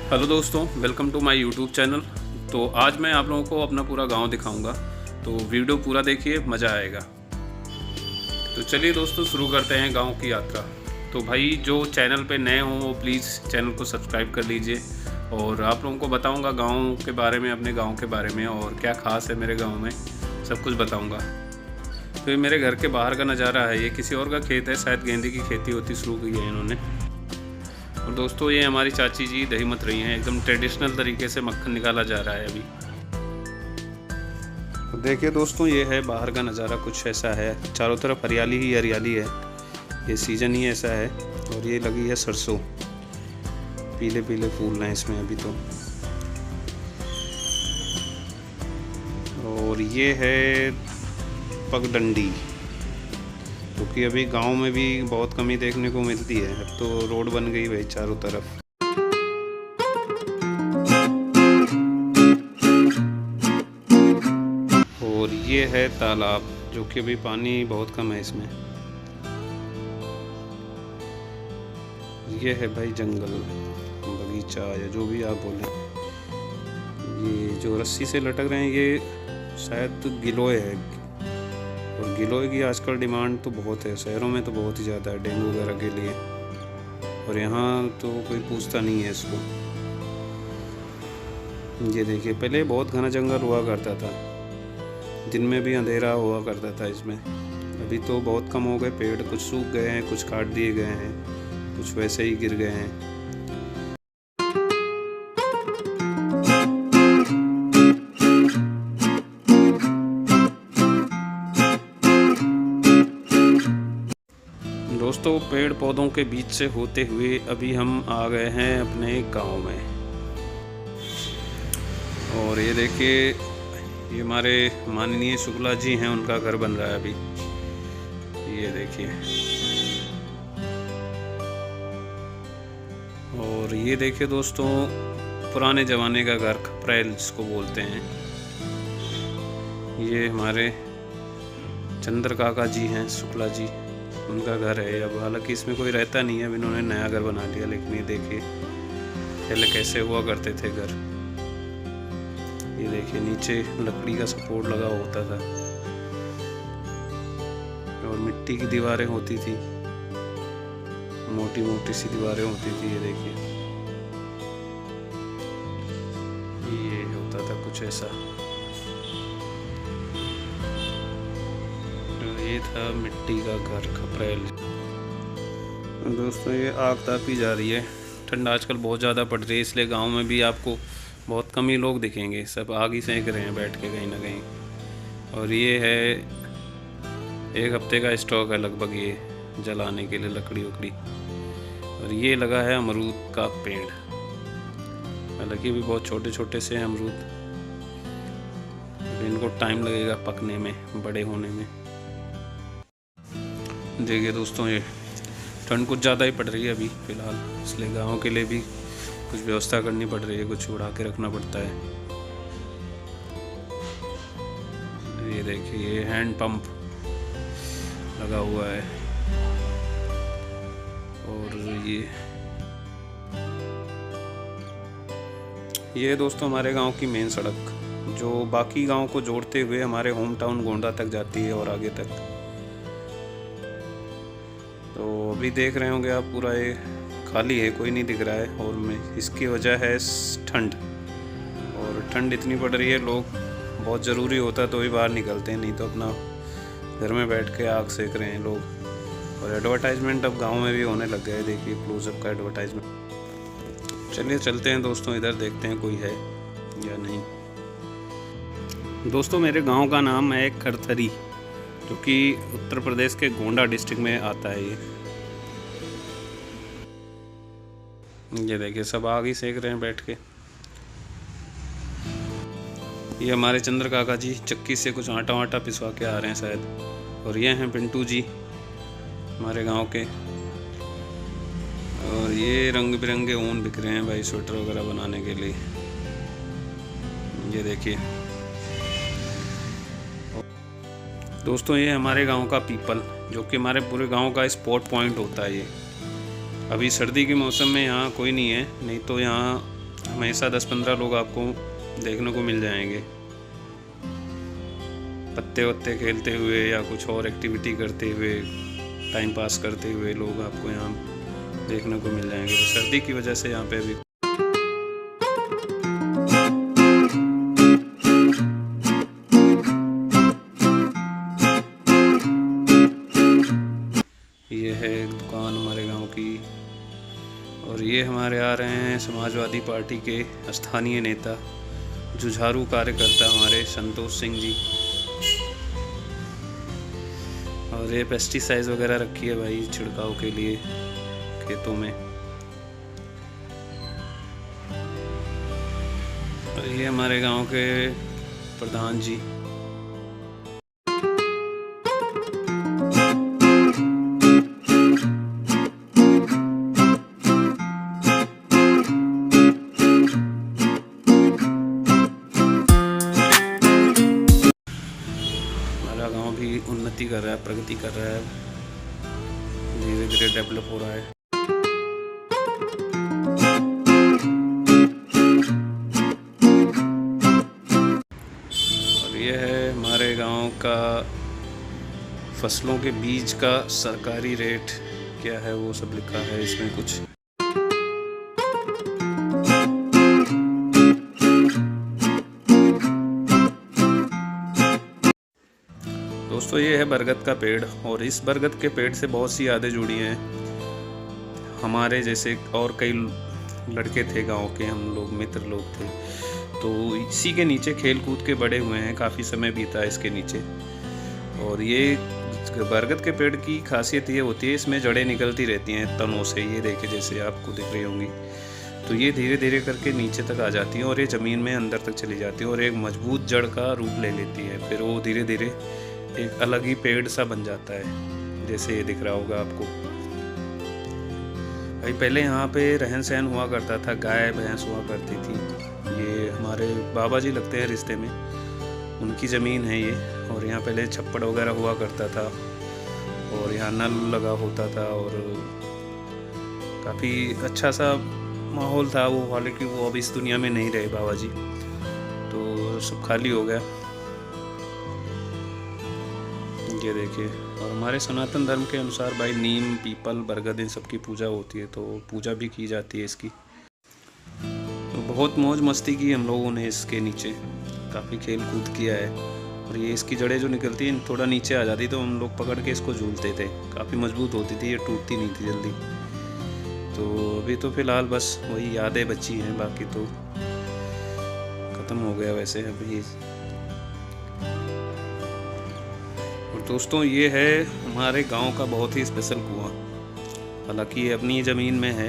Hello दोस्तों, welcome to my YouTube channel. तो आज मैं आप लोगों को अपना पूरा गांव दिखाऊंगा, तो वीडियो पूरा देखिए, मज़ा आएगा। तो चलिए दोस्तों, शुरू करते हैं गांव की यात्रा। तो भाई जो चैनल पे नए हों वो प्लीज़ चैनल को सब्सक्राइब कर लीजिए। और आप लोगों को बताऊंगा गांव के बारे में, अपने गांव के बारे में और क्या ख़ास है मेरे गाँव में, सब कुछ बताऊँगा। तो ये मेरे घर के बाहर का नज़ारा है। ये किसी और का खेत है, शायद गेंदे की खेती होती शुरू की है इन्होंने। और दोस्तों ये हमारी चाची जी दही मथ रही हैं, एकदम ट्रेडिशनल तरीके से मक्खन निकाला जा रहा है अभी। तो देखिए दोस्तों, ये है बाहर का नज़ारा, कुछ ऐसा है। चारों तरफ हरियाली ही हरियाली है, ये सीज़न ही ऐसा है। और ये लगी है सरसों, पीले पीले फूल हैं इसमें अभी तो। और ये है पगडंडी, क्योंकि अभी गांव में भी बहुत कमी देखने को मिलती है। अब तो रोड बन गई भाई चारों तरफ। और ये है तालाब, जो कि अभी पानी बहुत कम है इसमें। ये है भाई जंगल, बगीचा या जो भी आप बोलें। ये जो रस्सी से लटक रहे हैं ये शायद गिलोय है। और गिलोय की आजकल डिमांड तो बहुत है, शहरों में तो बहुत ही ज़्यादा है डेंगू वगैरह के लिए। और यहाँ तो कोई पूछता नहीं है इसको। ये देखिए, पहले बहुत घना जंगल हुआ करता था, दिन में भी अंधेरा हुआ करता था इसमें। अभी तो बहुत कम हो गए पेड़, कुछ सूख गए हैं, कुछ काट दिए गए हैं, कुछ वैसे ही गिर गए हैं। दोस्तों पेड़ पौधों के बीच से होते हुए अभी हम आ गए हैं अपने गांव में। और ये देखिए, ये हमारे माननीय शुक्ला जी हैं, उनका घर बन रहा है अभी। ये देखिए, और ये देखिए दोस्तों, पुराने ज़माने का घर, खपरेल जिसको बोलते हैं। ये हमारे चंद्र काका जी हैं, शुक्ला जी, उनका घर है। अब हालांकि इसमें कोई रहता नहीं है, अब इन्होंने नया घर बना लिया। लेकिन ये देखिए पहले कैसे हुआ करते थे घर। ये देखिए नीचे लकड़ी का सपोर्ट लगा होता था और मिट्टी की दीवारें होती थी, मोटी मोटी सी दीवारें होती थी। ये देखिए, ये होता था कुछ ऐसा। ये था मिट्टी का घर, खपरेल। दोस्तों ये आग तापी जा रही है। ठंड आजकल बहुत ज़्यादा पड़ रही है, इसलिए गांव में भी आपको बहुत कम ही लोग दिखेंगे, सब आग ही सेंक रहे हैं बैठ के कहीं ना कहीं। और ये है एक हफ्ते का स्टॉक है लगभग ये जलाने के लिए, लकड़ी वकड़ी। और ये लगा है अमरूद का पेड़, हालांकि भी बहुत छोटे छोटे से हैं अमरूद, इनको टाइम लगेगा पकने में, बड़े होने में। देखिए दोस्तों, ये ठंड कुछ ज़्यादा ही पड़ रही है अभी फ़िलहाल, इसलिए गाँव के लिए भी कुछ व्यवस्था करनी पड़ रही है, कुछ उड़ा के रखना पड़ता है। ये देखिए, ये हैंड पंप लगा हुआ है। और ये दोस्तों हमारे गांव की मेन सड़क, जो बाकी गांव को जोड़ते हुए हमारे होम टाउन गोंडा तक जाती है और आगे तक। तो अभी देख रहे होंगे आप, पूरा ये खाली है, कोई नहीं दिख रहा है। और इसकी वजह है ठंड। और ठंड इतनी पड़ रही है, लोग बहुत ज़रूरी होता है तो ही बाहर निकलते हैं, नहीं तो अपना घर में बैठ के आग सेक रहे हैं लोग। और एडवर्टाइजमेंट अब गांव में भी होने लग गए, देखिए क्लोजअप का एडवर्टाइजमेंट। चलिए चलते हैं दोस्तों, इधर देखते हैं कोई है या नहीं। दोस्तों मेरे गांव का नाम है खरथरी, जो कि उत्तर प्रदेश के गोंडा डिस्ट्रिक्ट में आता है। ये देखिए, सब आग ही सेक रहे हैं बैठ के। ये हमारे चंद्र काका जी चक्की से कुछ आटा वाटा पिसवा के आ रहे हैं शायद। और ये हैं पिंटू जी हमारे गांव के। और ये रंग बिरंगे ऊन बिक रहे हैं भाई, स्वेटर वगैरह बनाने के लिए। ये देखिए दोस्तों, ये हमारे गांव का पीपल, जो कि हमारे पूरे गांव का स्पॉट पॉइंट होता है। ये अभी सर्दी के मौसम में यहाँ कोई नहीं है, नहीं तो यहाँ हमेशा 10-15 लोग आपको देखने को मिल जाएंगे, पत्ते वत्ते खेलते हुए या कुछ और एक्टिविटी करते हुए, टाइम पास करते हुए लोग आपको यहाँ देखने को मिल जाएंगे। तो सर्दी की वजह से यहाँ पे अभी ये है दुकान हमारे गांव की। और ये हमारे आ रहे हैं समाजवादी पार्टी के स्थानीय नेता, जुझारू कार्यकर्ता हमारे संतोष सिंह जी। और ये पेस्टिसाइड वगैरह रखी है भाई छिड़काव के लिए खेतों में। और ये हमारे गांव के प्रधान जी। गांव भी उन्नति कर रहा है, प्रगति कर रहा है, धीरे धीरे डेवलप हो रहा है। और ये है हमारे गांव का फसलों के बीज का सरकारी रेट क्या है वो सब लिखा है इसमें कुछ। दोस्तों ये है बरगद का पेड़, और इस बरगद के पेड़ से बहुत सी यादें जुड़ी हैं। हमारे जैसे और कई लड़के थे गांव के, हम लोग मित्र लोग थे, तो इसी के नीचे खेल कूद के बड़े हुए हैं, काफ़ी समय बीता है इसके नीचे। और ये बरगद के पेड़ की खासियत ये होती है, इसमें जड़ें निकलती रहती हैं तनों से, ये देखे जैसे आपको दिख रही होंगी। तो ये धीरे धीरे करके नीचे तक आ जाती हैं और ये ज़मीन में अंदर तक चली जाती है और एक मजबूत जड़ का रूप ले लेती है। फिर वो धीरे धीरे एक अलग ही पेड़ सा बन जाता है, जैसे ये दिख रहा होगा आपको। भाई पहले यहाँ पे रहन सहन हुआ करता था, गाय भैंस हुआ करती थी। ये हमारे बाबा जी लगते हैं रिश्ते में, उनकी ज़मीन है ये। और यहाँ पहले छप्पड़ वगैरह हुआ करता था और यहाँ नल लगा होता था और काफ़ी अच्छा सा माहौल था वो। हालांकि वो अब इस दुनिया में नहीं रहे बाबा जी, तो सब खाली हो गया। ये देखिए, और हमारे सनातन धर्म के अनुसार भाई नीम, पीपल, बरगद इन सब की पूजा होती है, तो पूजा भी की जाती है इसकी। तो बहुत मौज मस्ती की हम लोगों ने इसके नीचे, काफ़ी खेल कूद किया है। और ये इसकी जड़ें जो निकलती हैं थोड़ा नीचे आ जाती तो हम लोग पकड़ के इसको झूलते थे, काफ़ी मजबूत होती थी, ये टूटती नहीं थी जल्दी। तो अभी तो फ़िलहाल बस वही यादें बची हैं, बाकी तो ख़त्म हो गया वैसे अभी। दोस्तों ये है हमारे गांव का बहुत ही स्पेशल कुआं। हालांकि ये अपनी ज़मीन में है,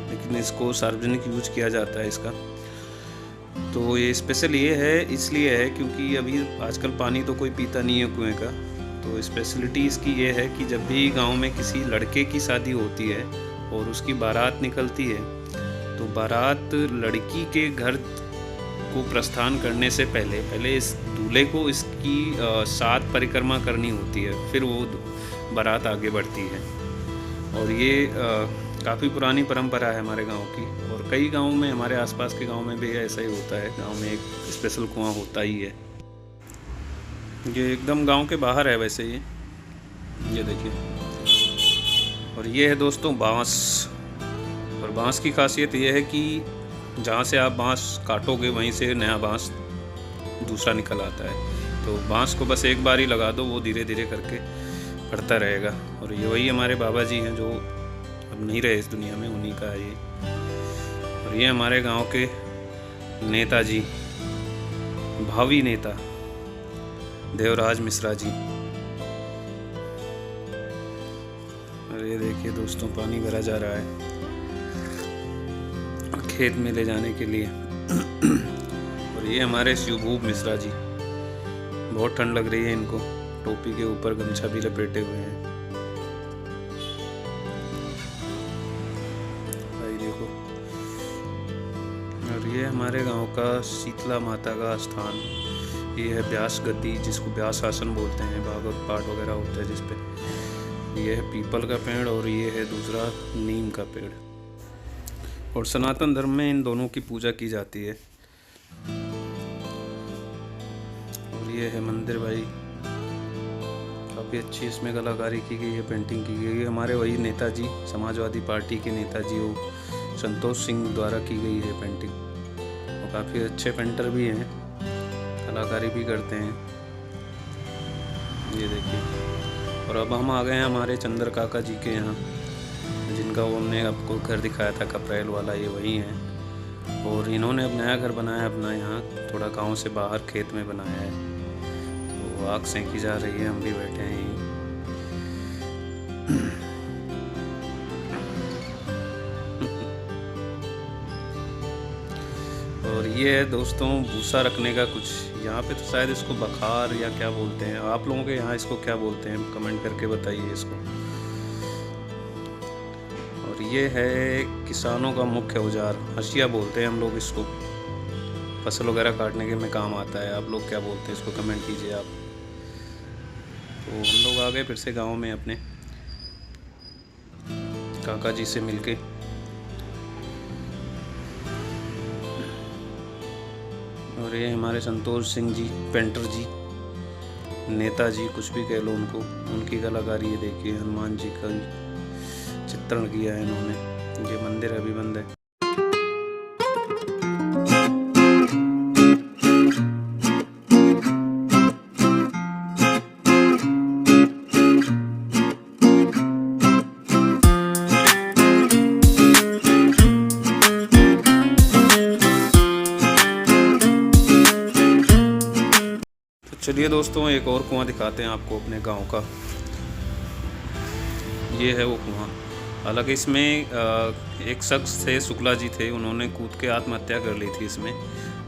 लेकिन इसको सार्वजनिक यूज किया जाता है इसका। तो ये स्पेशल ये है, इसलिए है क्योंकि अभी आजकल पानी तो कोई पीता नहीं है कुएं का। तो स्पेशलिटी इसकी ये है कि जब भी गांव में किसी लड़के की शादी होती है और उसकी बारात निकलती है, तो बारात लड़की के घर को प्रस्थान करने से पहले इस दूल्हे को इसकी 7 परिक्रमा करनी होती है, फिर वो बारात आगे बढ़ती है। और ये काफ़ी पुरानी परंपरा है हमारे गांव की, और कई गांवों में, हमारे आसपास के गांव में भी ऐसा ही होता है। गांव में एक स्पेशल कुआं होता ही है। ये एकदम गांव के बाहर है वैसे ये देखिए। और ये है दोस्तों बांस। और बांस की खासियत ये है कि जहाँ से आप बांस काटोगे वहीं से नया बांस दूसरा निकल आता है। तो बांस को बस एक बार ही लगा दो, वो धीरे धीरे करके बढ़ता रहेगा। और ये वही हमारे बाबा जी हैं जो अब नहीं रहे इस दुनिया में, उन्हीं का है ये। और ये हमारे गांव के नेताजी, भावी नेता देवराज मिश्रा जी। और ये देखिए दोस्तों, पानी भरा जा रहा है खेत में ले जाने के लिए। और ये हमारे शिवभूप मिश्रा जी, बहुत ठंड लग रही है इनको, टोपी के ऊपर गमछा भी लपेटे हुए हैं। भाई देखो। और ये हमारे गांव का शीतला माता का स्थान, ये है व्यास गद्दी, जिसको व्यास आसन बोलते हैं, भागवत पाठ वगैरह होता है जिसपे। ये है पीपल का पेड़ और ये है दूसरा नीम का पेड़। और सनातन धर्म में इन दोनों की पूजा की जाती है। और ये है मंदिर भाई, काफ़ी अच्छी इसमें कलाकारी की गई है, पेंटिंग की गई है। हमारे वही नेताजी, समाजवादी पार्टी के नेताजी वो संतोष सिंह द्वारा की गई है पेंटिंग। और काफ़ी अच्छे पेंटर भी हैं, कलाकारी भी करते हैं, ये देखिए। और अब हम आ गए हैं हमारे चंद्र काका जी के यहाँ, जिनका उन्होंने आपको घर दिखाया था कपरेल वाला, ये वही हैं। और इन्होंने अब नया घर बनाया अपना, यहाँ थोड़ा गांव से बाहर खेत में बनाया है। तो आग सेंकी जा रही है, हम भी बैठे हैं यहीं। और ये है दोस्तों भूसा रखने का कुछ, यहाँ पे तो शायद इसको बखार या क्या बोलते हैं, आप लोगों के यहाँ इसको क्या बोलते हैं कमेंट करके बताइए इसको। और ये है किसानों का मुख्य औजार, हंसिया बोलते हैं हम लोग इसको, फसल वगैरह काटने के में काम आता है। आप लोग क्या बोलते हैं इसको कमेंट कीजिए आप। तो हम लोग आ गए फिर से गांव में अपने काका जी से मिलके। और ये हमारे संतोष सिंह जी, पेंटर जी, नेताजी, कुछ भी कह लो उनको, उनकी कलाकारी ये देखिए, हनुमान जी का चित्रण किया है इन्होंने। ये मंदिर अभी बंद है। चलिए दोस्तों एक और कुआं दिखाते हैं आपको अपने गांव का। ये है वो कुआं। हालांकि इसमें एक शख्स थे, शुक्ला जी थे, उन्होंने कूद के आत्महत्या कर ली थी इसमें,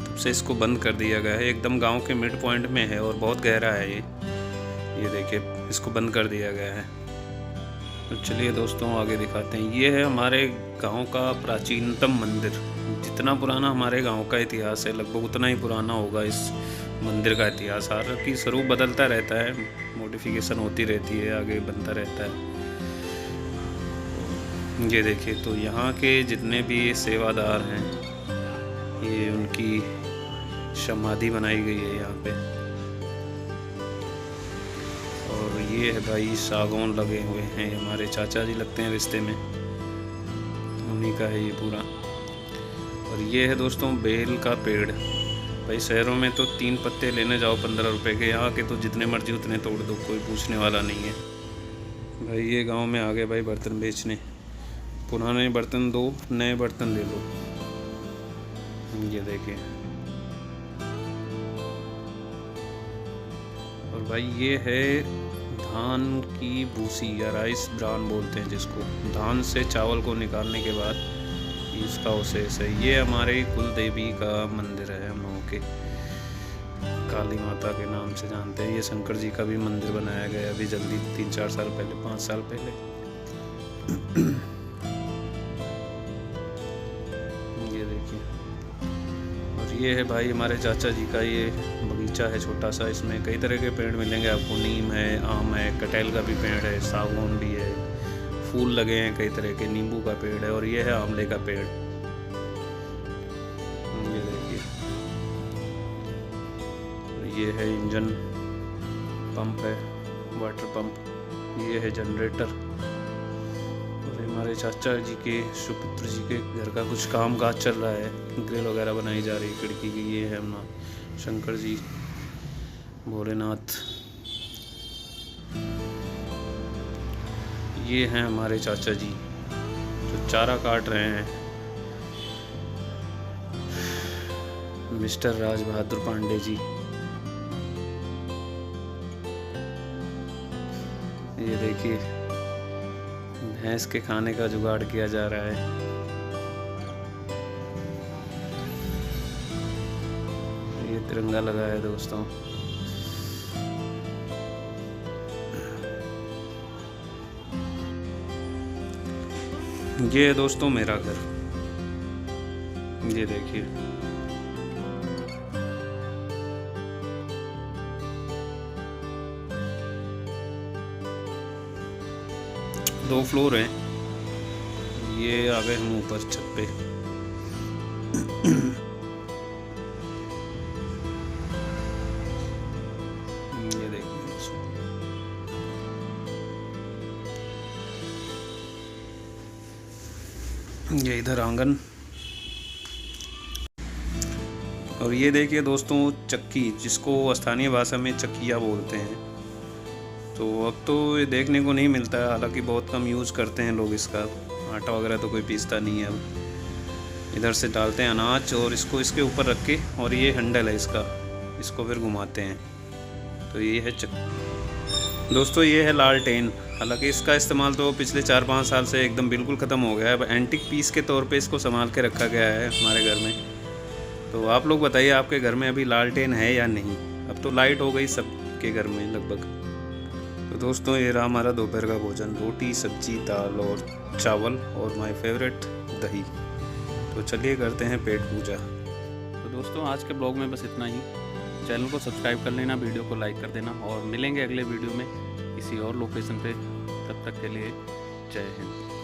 तब से इसको बंद कर दिया गया है। एकदम गांव के मिड पॉइंट में है और बहुत गहरा है ये देखिए, इसको बंद कर दिया गया है। तो चलिए दोस्तों आगे दिखाते हैं। ये है हमारे गांव का प्राचीनतम मंदिर। जितना पुराना हमारे गांव का इतिहास है लगभग उतना ही पुराना होगा इस मंदिर का इतिहास। हालांकि स्वरूप बदलता रहता है, मॉडिफिकेशन होती रहती है, आगे बनता रहता है। ये देखिए, तो यहाँ के जितने भी सेवादार हैं, ये उनकी समाधि बनाई गई है यहाँ पे। और ये है भाई सागौन लगे हुए हैं, हमारे चाचा जी लगते हैं रिश्ते में, उन्हीं का है ये पूरा। और ये है दोस्तों बेल का पेड़। भाई शहरों में तो 3 पत्ते लेने जाओ 15 रुपए के, यहाँ के तो जितने मर्जी उतने तोड़ दो, कोई पूछने वाला नहीं है। भाई ये गांव में आ गए भाई बर्तन बेचने, पुराने बर्तन दो, नए बर्तन ले लो। ये देखिए। और भाई ये है धान की भूसी या राइस ब्रान बोलते हैं जिसको, धान से चावल को निकालने के बाद इसका अवशेष है। ये हमारे कुल देवी का मंदिर है, हम लोगों के काली माता के नाम से जानते हैं। ये शंकर जी का भी मंदिर बनाया गया अभी जल्दी, 3-4 साल पहले, 5 साल पहले। ये देखिए। और ये है भाई हमारे चाचा जी का ये बगीचा है छोटा सा, इसमें कई तरह के पेड़ मिलेंगे आपको। नीम है, आम है, कटहल का भी पेड़ है, सागौन भी है, फूल लगे हैं कई तरह के, नींबू का पेड़ है, और ये है आंवले का पेड़। ये देखिए। ये है इंजन पंप है, वाटर पंप। ये है जनरेटर। और हमारे चाचा जी के, सुपुत्र जी के घर का कुछ काम काज चल रहा है, ग्रिल वगैरह बनाई जा रही है खिड़की की। ये है अपना शंकर जी, भोलेनाथ। ये हैं हमारे चाचा जी जो चारा काट रहे हैं, मिस्टर राज बहादुर पांडे जी। ये देखिए, भैंस के खाने का जुगाड़ किया जा रहा है। ये तिरंगा लगा है दोस्तों। ये है दोस्तों मेरा घर। ये देखिए। दो फ्लोर हैं। ये आ गए हम ऊपर छत पे। ये देखिए दोस्तों, ये इधर आंगन, और ये देखिए दोस्तों चक्की, जिसको स्थानीय भाषा में चक्किया बोलते हैं। तो अब तो ये देखने को नहीं मिलता है, हालांकि बहुत कम यूज़ करते हैं लोग इसका। आटा वगैरह तो कोई पीसता नहीं है अब। इधर से डालते हैं अनाज और इसको इसके ऊपर रख के, और ये हैंडल है इसका, इसको फिर घुमाते हैं। तो ये है दोस्तों ये है लालटेन। हालांकि इसका इस्तेमाल तो पिछले 4-5 साल से एकदम बिल्कुल ख़त्म हो गया है। अब एंटीक पीस के तौर पे इसको संभाल के रखा गया है हमारे घर में। तो आप लोग बताइए आपके घर में अभी लालटेन है या नहीं। अब तो लाइट हो गई सबके घर में लगभग। तो दोस्तों ये रहा हमारा दोपहर का भोजन, रोटी सब्जी दाल और चावल और माय फेवरेट दही। तो चलिए करते हैं पेट पूजा। तो दोस्तों आज के ब्लॉग में बस इतना ही। चैनल को सब्सक्राइब कर लेना, वीडियो को लाइक कर देना, और मिलेंगे अगले वीडियो में किसी और लोकेशन पे। तब तक के लिए जय हिंद।